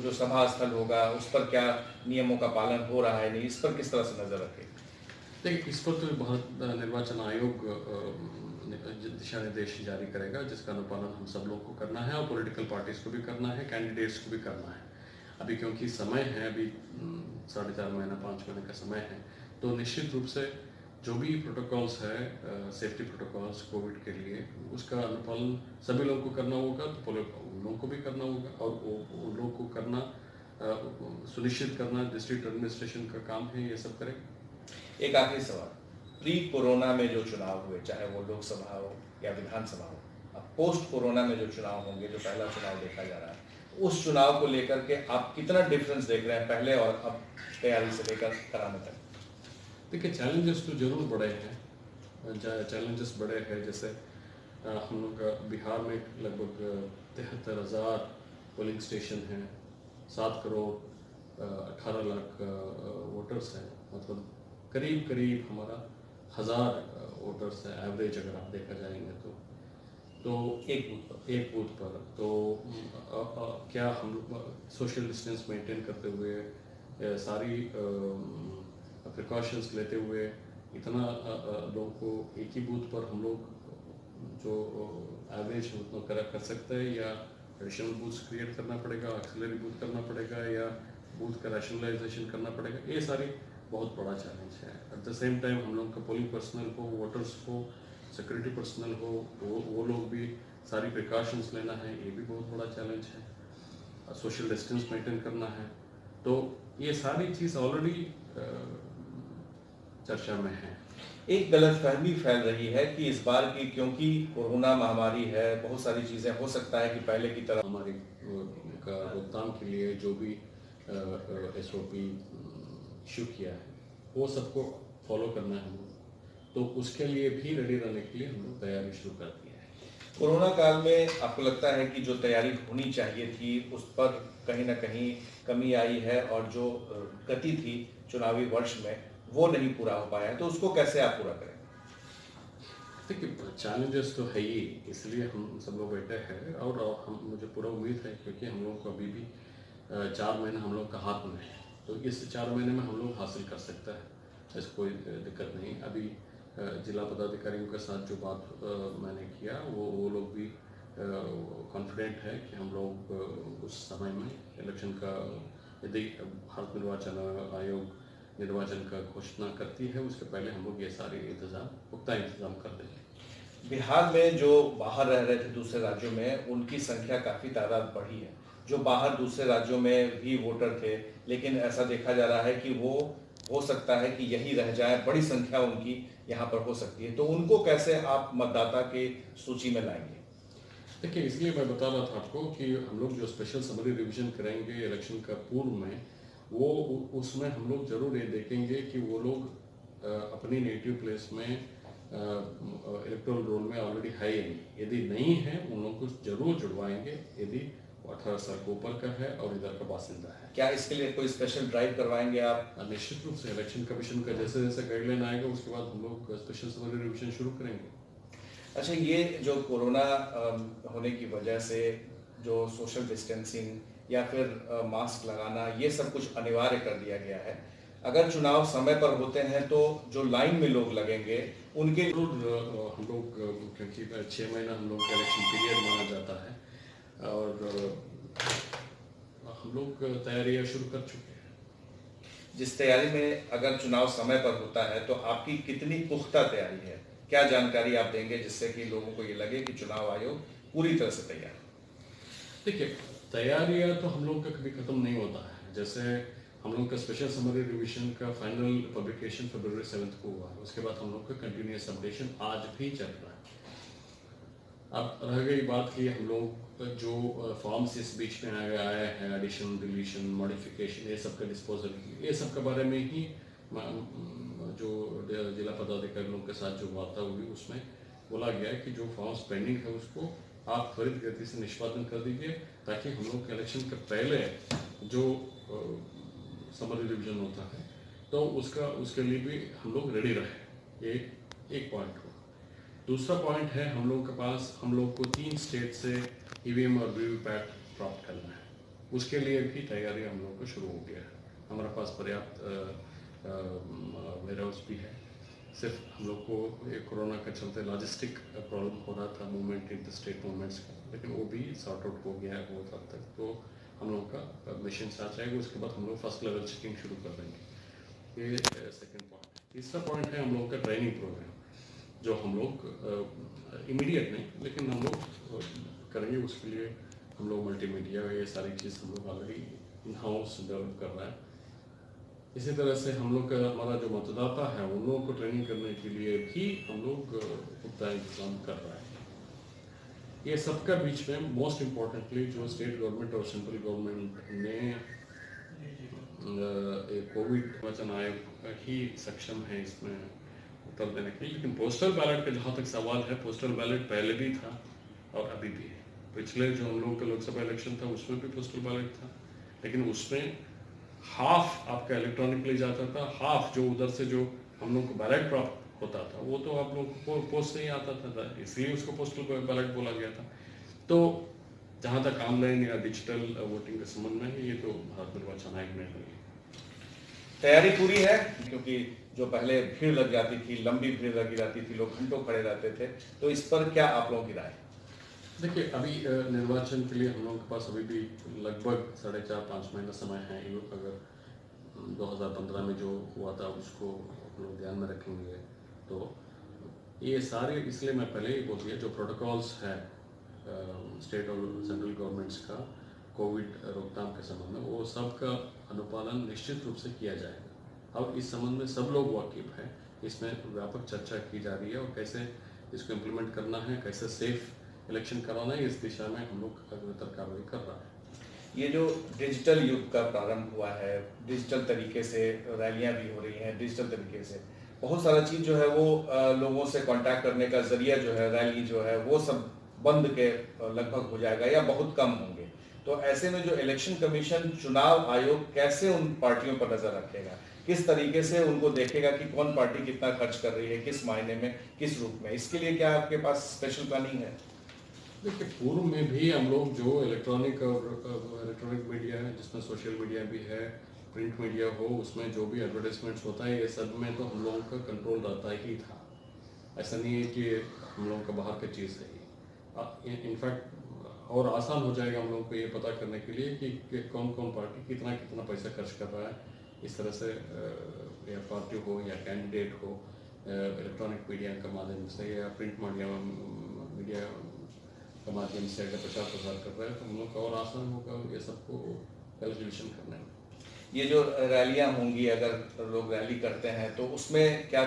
जो सभा स्थल होगा उस पर क्या नियमों का पालन हो रहा है नहीं, इस पर किस तरह से नजर रखें? देखिए, इस पर तो बहुत निर्वाचन आयोग दिशा निर्देश जारी करेगा, जिसका अनुपालन हम सब लोग को करना है और पॉलिटिकल पार्टीज को भी करना है, कैंडिडेट्स को भी करना है। अभी क्योंकि समय है, अभी 4.5 महीना 5 महीने का समय है, तो निश्चित रूप से जो भी प्रोटोकॉल्स है, सेफ्टी प्रोटोकॉल्स कोविड के लिए, उसका अनुपालन सभी लोगों को करना होगा, तो उन लोगों को भी करना होगा और उन लोगों को करना सुनिश्चित करना डिस्ट्रिक्ट एडमिनिस्ट्रेशन का काम है, ये सब करें। एक आखिरी सवाल, प्री कोरोना में जो चुनाव हुए, चाहे वो लोकसभा हो या विधानसभा हो, अब पोस्ट कोरोना में जो चुनाव होंगे, जो पहला चुनाव देखा जा रहा है, उस चुनाव को लेकर के आप कितना डिफरेंस देख रहे हैं पहले और अब तैयारी से लेकर कराने तक? देखिए, चैलेंजेस तो जरूर बड़े हैं, चैलेंजेस बड़े हैं। जैसे हम लोग बिहार में लगभग 73,000 पोलिंग स्टेशन हैं, 7 करोड़ 18 लाख वोटर्स हैं, मतलब करीब करीब हमारा 1000 वोटर्स है एवरेज, अगर आप देखा जाएंगे तो एक बूथ पर तो क्या हम लोग सोशल डिस्टेंस मेंटेन करते हुए, सारी प्रिकॉशंस लेते हुए, इतना लोगों को एक ही बूथ पर हम लोग जो एवरेज उतना कर सकते हैं, या एडिशनल बूथ्स क्रिएट करना पड़ेगा, ऑक्सिलरी बूथ करना पड़ेगा, या बूथ का रैशनलाइजेशन करना पड़ेगा। ये सारी बहुत बड़ा चैलेंज है। एट द सेम टाइम हम लोग का पोलिंग पर्सनल हो, वोटर्स हो, सिक्योरिटी पर्सनल हो, वो लोग भी सारी प्रिकॉशंस लेना है, ये भी बहुत बड़ा चैलेंज है। सोशल डिस्टेंस मेंटेन करना है, तो ये सारी चीज़ ऑलरेडी चर्चा में है। एक गलतफहमी फैल रही है कि इस बार की, क्योंकि कोरोना महामारी है, बहुत सारी चीज़ें हो सकता है कि पहले की तरह हमारी का रोकथाम के लिए जो भी SOP इशू किया है, वो सबको फॉलो करना है हम लोग, तो उसके लिए भी रेडी रहने के लिए हम लोग तैयारी शुरू कर दी है। कोरोना काल में आपको लगता है कि जो तैयारी होनी चाहिए थी उस पर कहीं ना कहीं कमी आई है, और जो गति थी चुनावी वर्ष में वो नहीं पूरा हो पाया है, तो उसको कैसे आप पूरा करें? देखिए, चैलेंजेस तो है ही, इसलिए हम सब लोग बैठे हैं, और हम मुझे पूरा उम्मीद है, क्योंकि हम लोग को अभी भी 4 महीने हम लोग का हाथ में है, तो इस 4 महीने में हम लोग हासिल कर सकते हैं, ऐसी कोई दिक्कत नहीं। अभी जिला पदाधिकारियों के साथ जो बात मैंने किया, वो लोग भी कॉन्फिडेंट है कि हम लोग उस समय में इलेक्शन का, यदि भारत निर्वाचन आयोग निर्वाचन का घोषणा करती है, उसके पहले हम लोग ये सारे पुख्ता इंतजाम कर देंगे। बिहार में जो बाहर रह रहे थे दूसरे राज्यों में, उनकी संख्या काफ़ी तादाद बढ़ी है, जो बाहर दूसरे राज्यों में भी वोटर थे, लेकिन ऐसा देखा जा रहा है कि वो हो सकता है कि यही रह जाए, बड़ी संख्या उनकी यहाँ पर हो सकती है, तो उनको कैसे आप मतदाता के सूची में लाएंगे? देखिए, इसलिए मैं बता रहा था आपको कि हम लोग जो स्पेशल समरी रिवीजन करेंगे इलेक्शन का पूर्व में, वो उसमें हम लोग जरूर ये देखेंगे कि वो लोग अपनी नेटिव प्लेस में इलेक्टोरल रोल में ऑलरेडी है या नहीं। यदि नहीं है, उन लोगों को जरूर जुड़वाएंगे, यदि 18 साल के ऊपर का है और इधर का बासिंदा है। क्या इसके लिए कोई स्पेशल ड्राइव करवाएंगे आप? निश्चित रूप से इलेक्शन कमीशन का जैसे जैसे गाइडलाइन आएगा, उसके बाद हम लोग स्पेशल समरी रिवीजन शुरू करेंगे। अच्छा, ये जो कोरोना होने की वजह से जो सोशल डिस्टेंसिंग या फिर मास्क लगाना, ये सब कुछ अनिवार्य कर दिया गया है, अगर चुनाव समय पर होते हैं तो जो लाइन में लोग लगेंगे उनके हम लोग, क्योंकि 6 महीना हम लोग का इलेक्शन पीरियड माना जाता है, और हम लोग तैयारियां शुरू कर चुके हैं। जिस तैयारी में अगर चुनाव समय पर होता है तो आपकी कितनी पुख्ता तैयारी है, क्या जानकारी आप देंगे जिससे कि लोगों को ये लगे कि चुनाव आयोग पूरी तरह से तैयार है? देखिए, तैयारियां तो हम लोग का कभी खत्म नहीं होता है। जैसे हम लोग का स्पेशल समरी रिवीजन का फाइनल पब्लिकेशन February 7 को हुआ है, उसके बाद हम लोग का कंटिन्यूस अपडेशन आज भी चल रहा है। अब रह गई बात कि हम लोग जो फॉर्म्स इस बीच में आए हैं, एडिशन, डिलीशन, मॉडिफिकेशन, ये सब का डिस्पोजल, ये सब के बारे में ही जो जिला पदाधिकारियों के साथ जो वार्ता हुई, उसमें बोला गया है कि जो फॉर्म्स पेंडिंग है उसको आप त्वरित गति से निष्पादन कर दीजिए, ताकि हम लोग के इलेक्शन के पहले जो समरी रिवीजन होता है तो उसके लिए भी हम लोग रेडी रहे। ये एक पॉइंट हुआ। दूसरा पॉइंट है, हम लोग के पास, हम लोग को 3 स्टेट से EVM और VVPAT प्राप्त करना है। उसके लिए भी तैयारी हम लोग को शुरू हो गया है। हमारे पास पर्याप्त वेयर हाउस भी है। सिर्फ हम लोग को ये कोरोना के चलते लॉजिस्टिक प्रॉब्लम हो रहा था, movement in the state movements का, लेकिन वो भी सॉर्ट आउट हो गया है बहुत हद तक। तो हम लोग का मिशन आ जाएगा, उसके बाद हम लोग फर्स्ट लेवल चेकिंग शुरू कर देंगे। ये सेकंड पॉइंट। तीसरा पॉइंट है हम लोग का ट्रेनिंग प्रोग्राम, जो हम लोग इमीडिएट नहीं लेकिन हम लोग करेंगे। उसके लिए हम लोग मल्टीमीडिया ये सारी चीज़ हम लोग ऑलरेडी इन हाउस डेवलप कर रहा है। इसी तरह से हम लोग का हमारा जो मतदाता है उन लोगों को ट्रेनिंग करने के लिए भी हम लोग पुख्ता इंतजाम कर रहे हैं। ये सबका बीच में मोस्ट इम्पोर्टेंटली जो स्टेट गवर्नमेंट और सेंट्रल गवर्नमेंट ने कोविड निर्वाचन आयोग ही सक्षम है इसमें उत्तर देने के लिए। लेकिन पोस्टल बैलेट का जहाँ तक सवाल है, पोस्टल बैलेट पहले भी था और अभी भी है। पिछले जो हम लोग का लोकसभा इलेक्शन था उसमें भी पोस्टल बैलेट था, लेकिन उसमें हाफ आपका इलेक्ट्रॉनिकली जाता था, हाफ जो उधर से जो हम लोग को बैलेट प्राप्त होता था वो तो आप लोग को पोस्ट नहीं आता था, इसलिए उसको पोस्टल बैलेट बोला गया था। तो जहाँ तक ऑनलाइन या डिजिटल वोटिंग के संबंध में ये तो भारत निर्वाचन आयोग ने ली। तैयारी पूरी है, क्योंकि जो पहले भीड़ लग जाती थी, लंबी भीड़ लगी रहती थी, लोग घंटों खड़े रहते थे, तो इस पर क्या आप लोगों की राय? देखिए, अभी निर्वाचन के लिए हम लोगों के पास अभी भी लगभग 4.5-5 महीना समय है। अगर 2015 में जो हुआ था उसको हम लोग ध्यान में रखेंगे तो ये सारे, इसलिए मैं पहले ही बोल दिया, जो प्रोटोकॉल्स है स्टेट और सेंट्रल गवर्नमेंट्स का कोविड रोकथाम के संबंध में, वो सब का अनुपालन निश्चित रूप से किया जाएगा। और इस संबंध में सब लोग वाकिफ हैं, इसमें व्यापक चर्चा की जा रही है और कैसे इसको इम्प्लीमेंट करना है, कैसे सेफ इलेक्शन कराना है, इस दिशा में हम लोग अग्रतर कार्रवाई कर रहा है। ये जो डिजिटल युग का प्रारंभ हुआ है, डिजिटल तरीके से रैलियां भी हो रही हैं, डिजिटल तरीके से बहुत सारा चीज़ जो है वो लोगों से कांटेक्ट करने का जरिया जो है, रैली जो है वो सब बंद के लगभग हो जाएगा या बहुत कम होंगे। तो ऐसे में जो इलेक्शन कमीशन, चुनाव आयोग कैसे उन पार्टियों पर नजर रखेगा, किस तरीके से उनको देखेगा कि कौन पार्टी कितना खर्च कर रही है, किस मायने में, किस रूप में, इसके लिए क्या आपके पास स्पेशल प्लानिंग है? देखिए, पूर्व में भी हम लोग जो इलेक्ट्रॉनिक मीडिया है, जिसमें सोशल मीडिया भी है, प्रिंट मीडिया हो, उसमें जो भी एडवर्टाइजमेंट्स होता है, ये सब में तो हम लोगों का कंट्रोल रहता ही था। ऐसा नहीं है कि हम लोगों का बाहर की चीज़ है। इनफैक्ट और आसान हो जाएगा हम लोगों को ये पता करने के लिए कि कौन कौन पार्टी कितना कितना पैसा खर्च कर रहा है। इस तरह से या पार्टी हो या कैंडिडेट हो, इलेक्ट्रॉनिक मीडिया के माध्यम से या प्रिंट मीडिया के माध्यम से अगर प्रचार प्रसार कर रहे हैं तो हम लोग का और आसान होगा ये सबको कैलकुलेशन करने में। ये जो रैलियां होंगी, अगर लोग रैली करते हैं तो उसमें क्या